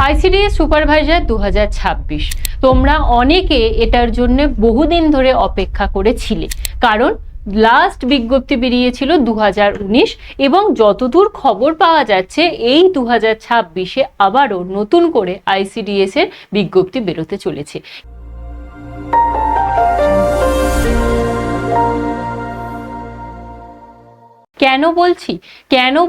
ICDS supervisor 2026 তোমরা অনেকে এটার জন্য বহুদিন ধরে অপেক্ষা করেছিলে, কারণ লাস্ট বিজ্ঞপ্তি বেরিয়েছিল 2019 এবং যতদূর খবর পাওয়া যাচ্ছে এই 2026-এ আবারও নতুন করে আইসিডিএস এর বিজ্ঞপ্তি বেরোতে চলেছে। কেন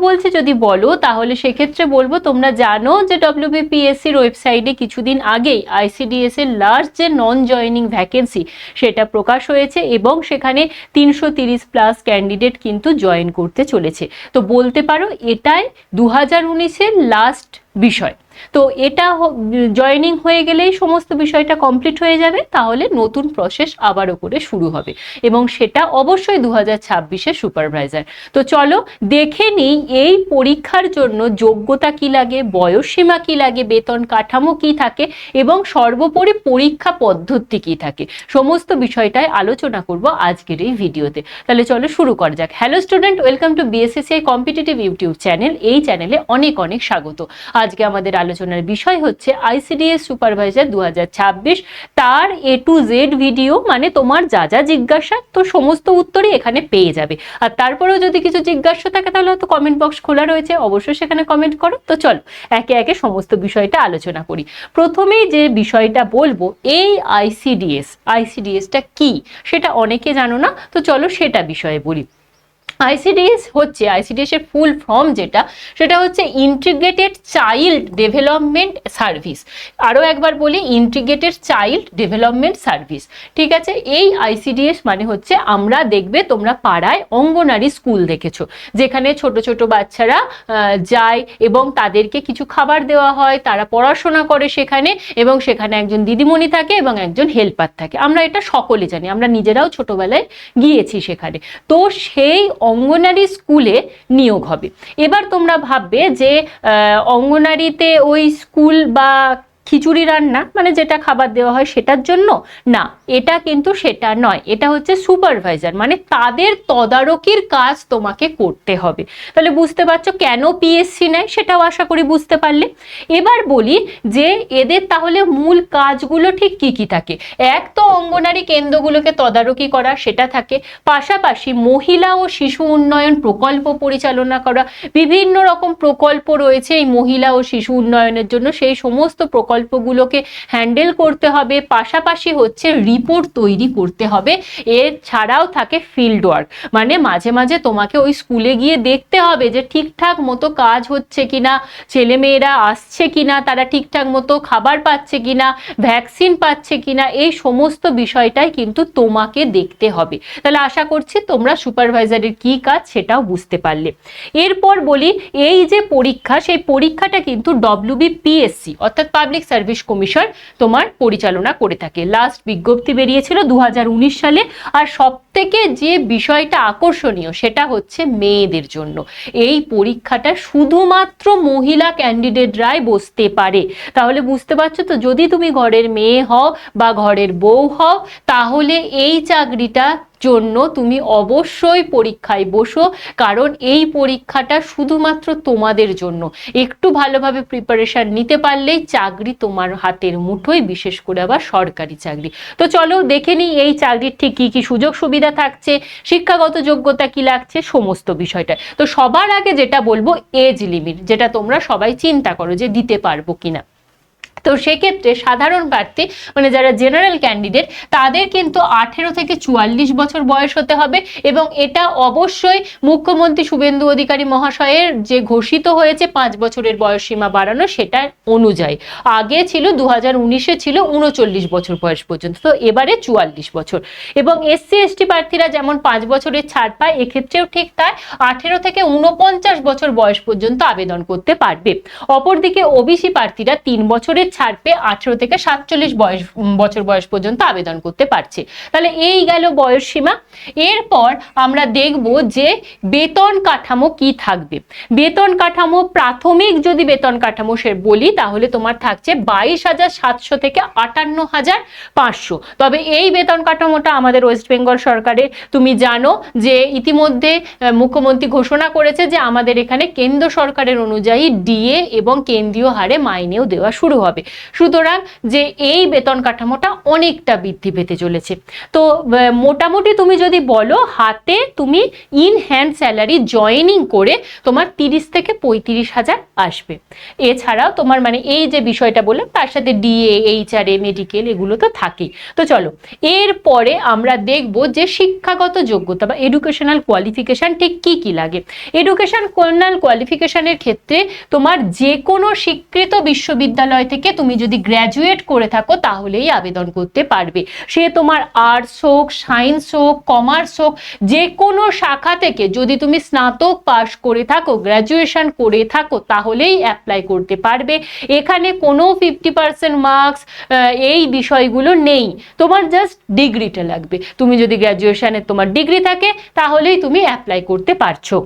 বলছি যদি বলো তাহলে সেক্ষেত্রে বলবো, তোমরা জানো যে ডব্লিউবিপিএসসির ওয়েবসাইটে কিছুদিন আগেই আইসিডিএস এর লাস্ট যে নন জয়নিং ভ্যাকেন্সি সেটা প্রকাশ হয়েছে এবং সেখানে 330+ ক্যান্ডিডেট কিন্তু জয়েন করতে চলেছে। তো বলতে পারো এটাই 2019-এর লাস্ট বিষয়। তো এটা জয়েনিং হয়ে গেলেই সমস্ত বিষয়টা কমপ্লিট হয়ে যাবে, তাহলে নতুন প্রসেস আবারও করে শুরু হবে এবং সেটা অবশ্যই 2026-এর সুপারভাইজার। তো চলো দেখে নিই এই পরীক্ষার জন্য যোগ্যতা কি লাগে, বয়সসীমা কি লাগে, বেতন কাঠামো কি থাকে এবং সর্বোপরি পরীক্ষা পদ্ধতি কি থাকে, সমস্ত বিষয়টাই আলোচনা করব আজকের এই ভিডিওতে। তাহলে চলো শুরু করা যাক। Hello student, welcome to BSSCI competitive YouTube channel. এই চ্যানেলে অনেক অনেক স্বাগত। আজকে আমাদের আলোচনার বিষয় হচ্ছে আইসিডিএস সুপারভাইজার 2026, তার A to Z ভিডিও, মানে তোমার যা যা জিজ্ঞাসা তো সমস্ত উত্তরই এখানে পেয়ে যাবে। আর তারপরেও যদি কিছু জিজ্ঞাসা থাকে তাহলে হয়তো কমেন্ট বক্স খোলা রয়েছে, অবশ্যই সেখানে কমেন্ট করো। তো চলো একে একে সমস্ত বিষয়টা আলোচনা করি। প্রথমেই যে বিষয়টা বলবো, এই আইসিডিএসটা কি সেটা অনেকে জানো না, তো চলো সেটা বিষয়ে বলি। আইসিডিএস এর ফুল ফর্ম সেটা হচ্ছে ইন্টিগ্রেটেড চাইল্ড ডেভেলপমেন্ট সার্ভিস। আরও একবার বলি, ইন্টিগ্রেটেড চাইল্ড ডেভেলপমেন্ট সার্ভিস। ঠিক আছে, এই আইসিডিএস মানে হচ্ছে, আমরা দেখবে তোমরা পাড়ায় অঙ্গনারী স্কুল দেখেছো, যেখানে ছোট ছোট বাচ্চারা যায় এবং তাদেরকে কিছু খাবার দেওয়া হয়, তারা পড়াশোনা করে সেখানে এবং সেখানে একজন দিদিমণি থাকে এবং একজন হেল্পার থাকে। আমরা এটা সকলে জানি, আমরা নিজেরাও ছোটবেলায় গিয়েছি সেখানে। তো সেই অঙ্গনারী স্কুলে নিয়োগ হবে। এবার তোমরা ভাববে যে অঙ্গনারীতে ওই স্কুল বা খিচুড়ি রান্না, মানে যেটা খাবার দেওয়া হয় সেটার জন্য না, এটা কিন্তু সেটা নয়। এটা হচ্ছে সুপারভাইজার, মানে তাদের তদারকির কাজ তোমাকে করতে হবে। তাহলে বুঝতে পারছো কেন পিএসসি নেয়, সেটাও আশা করি বুঝতে পারলে। এবার বলি যে এদের তাহলে মূল কাজগুলো ঠিক কি কি থাকে। এক তো অঙ্গনারী কেন্দ্রগুলোকে তদারকি করা, সেটা থাকে। পাশাপাশি মহিলা ও শিশু উন্নয়ন প্রকল্প পরিচালনা করা, বিভিন্ন রকম প্রকল্প রয়েছে এই মহিলা ও শিশু উন্নয়নের জন্য, সেই সমস্ত প্রকল্পগুলোকে হ্যান্ডেল করতে হবে। পাশাপাশি হচ্ছে রিপোর্ট তৈরি করতে হবে। এর ছাড়াও থাকে ফিল্ড ওয়ার্ক, মানে মাঝে মাঝে তোমাকে ওই স্কুলে গিয়ে দেখতে হবে যে ঠিকঠাক মতো কাজ হচ্ছে কিনা, ছেলেমেয়েরা আসছে কিনা, তারা ঠিকঠাক মতো খাবার পাচ্ছে কিনা, ভ্যাকসিন পাচ্ছে কিনা, এই সমস্ত বিষয়টাই কিন্তু তোমাকে দেখতে হবে। তাহলে আশা করছি তোমরা সুপারভাইজারের কি কাজ সেটাও বুঝতে পারলে। এরপর বলি, এই যে পরীক্ষা, সেই পরীক্ষাটা কিন্তু ডব্লিউবিপিএসসি অর্থাৎ পাবলিক সার্ভিস কমিশন তোমার পরিচালনা করে থাকে। লাস্ট বিজ্ঞপ্তি বেরিয়েছিল 2019 সালে। আর সব থেকে যে বিষয়টা আকর্ষণীয় সেটা হচ্ছে মেয়েদের জন্য এই পরীক্ষাটা শুধুমাত্র মহিলা ক্যান্ডিডেটরাই বসতে পারে। তাহলে বুঝতে পারছো তো, যদি তুমি ঘরের মেয়ে হও বা ঘরের বউ হও, তাহলে এই চাকরিটা জন্য তুমি অবশ্যই পরীক্ষায় বসো, কারণ এই পরীক্ষাটা শুধুমাত্র তোমাদের জন্য। একটু ভালোভাবে প্রিপারেশন নিতে পারলেই চাকরি তোমার হাতের মুঠোয়, বিশেষ করে আবার সরকারি চাকরি। তো চলো দেখে নিই এই চাকরির ঠিক কি কি সুযোগ সুবিধা থাকছে, শিক্ষাগত যোগ্যতা কি লাগছে, সমস্ত বিষয়টা। তো সবার আগে যেটা বলবো, এজ লিমিট, যেটা তোমরা সবাই চিন্তা করো যে দিতে পারবো কিনা। তো সেক্ষেত্রে সাধারণ প্রার্থী, মানে যারা জেনারেল ক্যান্ডিডেট, তাদের কিন্তু 18 থেকে 44 বছর বয়স হতে হবে এবং এটা অবশ্যই মুখ্যমন্ত্রী শুভেন্দু অধিকারী মহাশয়ের যে ঘোষিত হয়েছে 5 বছরের বয়স সীমা বাড়ানো, সেটা অনুযায়ী। আগে ছিল 2019-এ ছিল 39 বছর বয়স পর্যন্ত, তো এবারে 44 বছর। এবং এসসি এসটি প্রার্থীরা যেমন 5 বছরের ছাড় পায়, এক্ষেত্রেও ঠিক তাই, 18 থেকে 49 বছর বয়স পর্যন্ত আবেদন করতে পারবে। অপরদিকে ওবিসি প্রার্থীরা 3 বছরের ছাড় পেয়ে 18 থেকে 47 বছর বয়স পর্যন্ত আবেদন করতে পারছে। তাহলে এই গেল বয়স সীমা। এরপর আমরা দেখব যে বেতন কাঠামো কি থাকবে। বেতন কাঠামো, প্রাথমিক যদি বেতন কাঠামো সে বলি তাহলে তোমার থাকছে 22,700 থেকে 58,500। তবে এই বেতন কাঠামোটা আমাদের ওয়েস্ট বেঙ্গল সরকারের, তুমি জানো যে ইতিমধ্যে মুখ্যমন্ত্রী ঘোষণা করেছে যে আমাদের এখানে কেন্দ্র সরকারের অনুযায়ী ডিএ এবং কেন্দ্রীয় হারে মাইনেও দেওয়া শুরু হবে। সুতরাং যে এই বেতন কাঠামোটা অনেকটা বৃদ্ধি পেতে চলেছে। তো মোটামুটি তুমি যদি বলো হাতে তুমি ইন হ্যান্ড স্যালারি জয়েনিং করে তোমার 30 থেকে 35,000 আসবে। এছাড়াও তোমার মানে এই যে বিষয়টা বললাম তার সাথে ডিএ, এইচআরএ, মেডিকেল এগুলো তো থাকেই। তো চলো এরপরে আমরা দেখব যে শিক্ষাগত যোগ্যতা বা এডুকেশনাল কোয়ালিফিকেশন ঠিক কি কি লাগে। এডুকেশনাল কোয়ালিফিকেশনের ক্ষেত্রে তোমার যে কোনো স্বীকৃত বিশ্ববিদ্যালয় থেকে তুমি যদি গ্র্যাজুয়েট করে থাকো তাহলেই আবেদন করতে পারবে। সে তোমার আর্টস হোক, সায়েন্স হোক, কমার্স হোক, যে কোনো শাখা থেকে যদি তুমি স্নাতক পাশ করে থাকো, গ্র্যাজুয়েশন করে থাকো তাহলেই অ্যাপ্লাই করতে পারবে। এখানে কোনো 50% মার্কস এই বিষয়গুলো নেই, তোমার জাস্ট ডিগ্রিটা লাগবে। তুমি যদি গ্র্যাজুয়েশনে তোমার ডিগ্রি থাকে তাহলেই তুমি অ্যাপ্লাই করতে পারছো।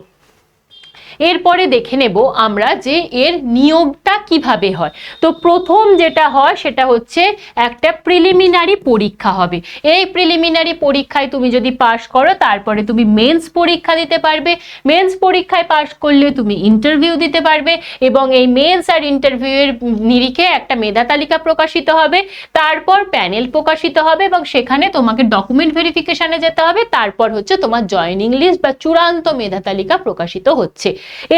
এরপরে দেখে নেব আমরা যে এর নিয়োগটা কিভাবে হয়। তো প্রথম যেটা হয় সেটা হচ্ছে একটা প্রিলিমিনারি পরীক্ষা হবে। এই প্রিলিমিনারি পরীক্ষায় তুমি যদি পাশ করো তারপরে তুমি মেন্স পরীক্ষা দিতে পারবে। মেন্স পরীক্ষায় পাশ করলে তুমি ইন্টারভিউ দিতে পারবে এবং এই মেন্স আর ইন্টারভিউয়ের নিরিখে একটা মেধা তালিকা প্রকাশিত হবে, তারপর প্যানেল প্রকাশিত হবে এবং সেখানে তোমাকে ডকুমেন্ট ভেরিফিকেশনে যেতে হবে, তারপর হচ্ছে তোমার জয়নিং লিস্ট বা চূড়ান্ত মেধা তালিকা প্রকাশিত হচ্ছে।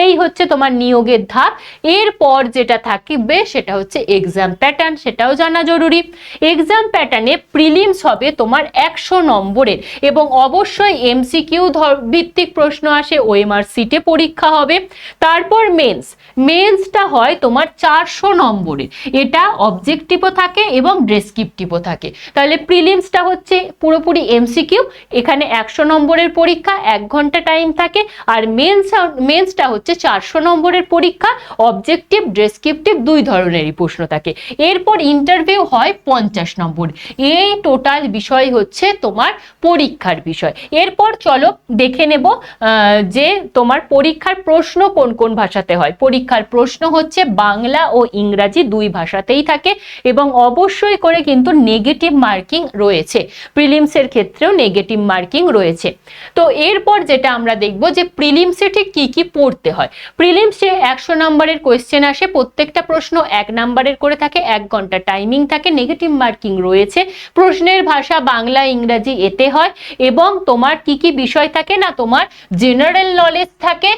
এই হচ্ছে তোমার নিয়োগের ধাপ। এরপর যেটা থাকবে সেটা হচ্ছে এক্সাম প্যাটার্ন, সেটাও জানা জরুরি। এক্সাম প্যাটার্নে প্রিলিমস হবে তোমার 100 নম্বরের এবং অবশ্যই এমসিকিউ ভিত্তিক প্রশ্ন আসে, ওএমআর সিটে পরীক্ষা হবে। তারপর মেন্সটা হয় তোমার 400 নম্বরের, এটা অবজেক্টিভও থাকে এবং ডেসক্রিপটিভও থাকে। তাহলে প্রিলিমসটা হচ্ছে পুরোপুরি এমসিকিউ, এখানে 100 নম্বরের পরীক্ষা, 1 ঘন্টা টাইম থাকে। আর মেন্সটা হচ্ছে 400 নম্বরের পরীক্ষা, অবজেক্টিভ ডেসক্রিপটিভ 2 ধরনেরই প্রশ্ন থাকে। এরপর ইন্টারভিউ হয় 50 নম্বর। এই টোটাল বিষয় হচ্ছে তোমার পরীক্ষার বিষয়। এরপর চলো দেখে নেব যে তোমার পরীক্ষার প্রশ্ন কোন কোন ভাষাতে হয়। পরীক্ষার প্রশ্ন হচ্ছে বাংলা ও ইংরাজি 2 ভাষাতেই থাকে এবং অবশ্যই করে কিন্তু নেগেটিভ মার্কিং রয়েছে। প্রিলিমসের ক্ষেত্রেও নেগেটিভ মার্কিং রয়েছে। তো এরপর যেটা আমরা দেখব যে প্রিলিমসে ঠিক কি কি পড়তে হয়। প্রিলিমসে 100 নম্বরের কোয়েশ্চেন আসে, প্রত্যেকটা প্রশ্ন 1 নম্বরের করে থাকে, 1 ঘন্টা টাইমিং থাকে, নেগেটিভ মার্কিং রয়েছে। প্রশ্নের ভাষা বাংলা ইংরাজি এতে হয় এবং তোমার কি কি বিষয় থাকে না, তোমার জেনারেল নলেজ থাকে,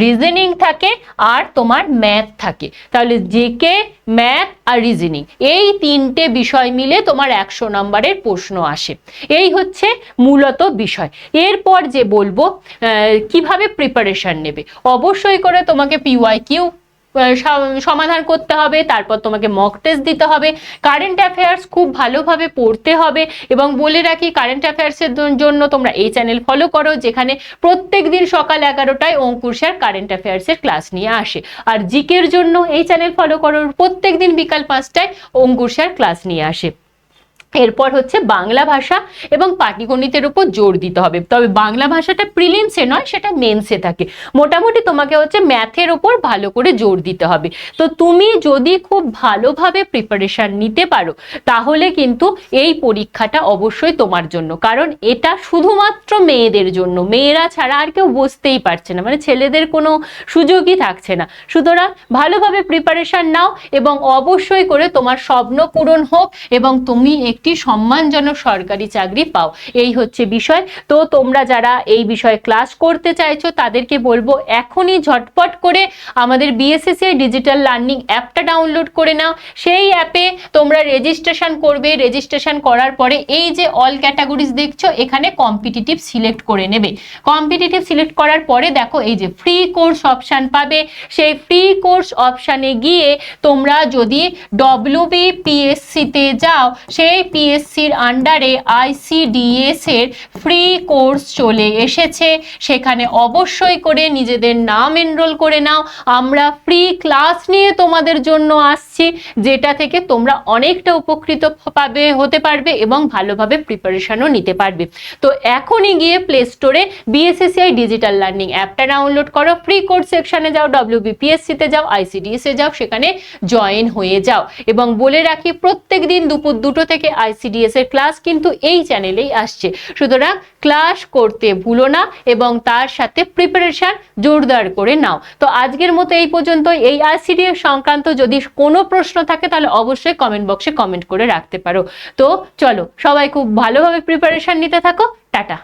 রিজনিং থাকে আর তোমার ম্যাথ থাকে। তাহলে জিকে, ম্যাথ আর রিজনিং এই 3টে বিষয় মিলে তোমার 100 নম্বরের প্রশ্ন আসে। এই হচ্ছে মূলত বিষয়। এরপর যে বলবো কিভাবে প্রিপারেশন নেবে। অবশ্যই করে তোমাকে পিওয়াইকিউ সমাধান করতে হবে, তারপর তোমাকে মক টেস্ট দিতে হবে, কারেন্ট অ্যাফেয়ার্স খুব ভালোভাবে পড়তে হবে। এবং বলে রাখি কারেন্ট অ্যাফেয়ার্সের জন্য তোমরা এই চ্যানেল ফলো করো, যেখানে প্রত্যেক দিন সকাল 11টায় অঙ্কুর স্যার কারেন্ট অ্যাফেয়ার্সের ক্লাস নিয়ে আসে। আর জিকের জন্য এই চ্যানেল ফলো করো, প্রত্যেক দিন বিকাল 5টায় অঙ্কুর স্যার ক্লাস নিয়ে আসে। এরপর হচ্ছে বাংলা ভাষা এবং পাটিগণিতের উপর জোর দিতে হবে। তবে বাংলা ভাষাটা প্রিলিমসে নয়, সেটা মেন্সে থাকে। মোটামুটি তোমাকে হচ্ছে ম্যাথের উপর ভালো করে জোর দিতে হবে। তো তুমি যদি খুব ভালোভাবে প্রিপারেশন নিতে পারো তাহলে কিন্তু এই পরীক্ষাটা অবশ্যই তোমার জন্য, কারণ এটা শুধুমাত্র মেয়েদের জন্য। মেয়েরা ছাড়া আর কেউ বসতেই পারছে না, মানে ছেলেদের কোনো সুযোগই থাকছে না। সুতরাং ভালোভাবে প্রিপারেশন নাও এবং অবশ্যই করে তোমার স্বপ্ন পূরণ হোক এবং তুমি সম্মানজনক সরকারি চাকরি পাও। এই হচ্ছে বিষয়। তো তোমরা যারা এই বিষয়ে ক্লাস করতে চাইছো তাদেরকে বলবো এখনই ঝটপট করে আমাদের বিএসএসসিআই ডিজিটাল লার্নিং অ্যাপটা ডাউনলোড করে নাও। সেই অ্যাপে তোমরা রেজিস্ট্রেশন করবে। রেজিস্ট্রেশন করার পরে এই যে অল ক্যাটাগরিজ দেখছো, এখানে কম্পিটিটিভ সিলেক্ট করে নেবে। কম্পিটিটিভ সিলেক্ট করার পরে দেখো এই যে ফ্রি কোর্স অপশান পাবে। সেই ফ্রি কোর্স অপশানে গিয়ে তোমরা যদি WBPSC তে যাও, সেই WBPSCর আন্ডারে ICDS এর ফ্রি কোর্স চলে এসেছে, সেখানে অবশ্যই করে নিজেদের নাম এনরোল করে নাও। আমরা ফ্রি ক্লাস নিয়ে তোমাদের জন্য আসছি, যেটা থেকে তোমরা অনেকটা উপকৃত হতে পারবে এবং ভালোভাবে প্রিপারেশনও নিতে পারবে। তো এখনই গিয়ে প্লে স্টোরে BSSCI ডিজিটাল লার্নিং অ্যাপটা ডাউনলোড করো, ফ্রি কোর্স সেকশনে যাও, WBPSC তে যাও, ICDS এ যাও, সেখানে জয়েন হয়ে যাও। এবং বলে রাখি, প্রত্যেক দিন দুপুর 2টো থেকে ICDS এর ক্লাস কিন্তু এই চ্যানেলেই আসছে, সুতরাং ক্লাস করতে ভুলো না এবং তার সাথে প্রিপারেশন জোরদার করে নাও। তো আজকের মতো এই পর্যন্ত। এই ICDS সংক্রান্ত যদি কোনো প্রশ্ন থাকে তাহলে অবশ্যই কমেন্ট বক্সে কমেন্ট করে রাখতে পারো। তো চলো, সবাই খুব ভালোভাবে প্রিপারেশন নিতে থাকো। টাটা।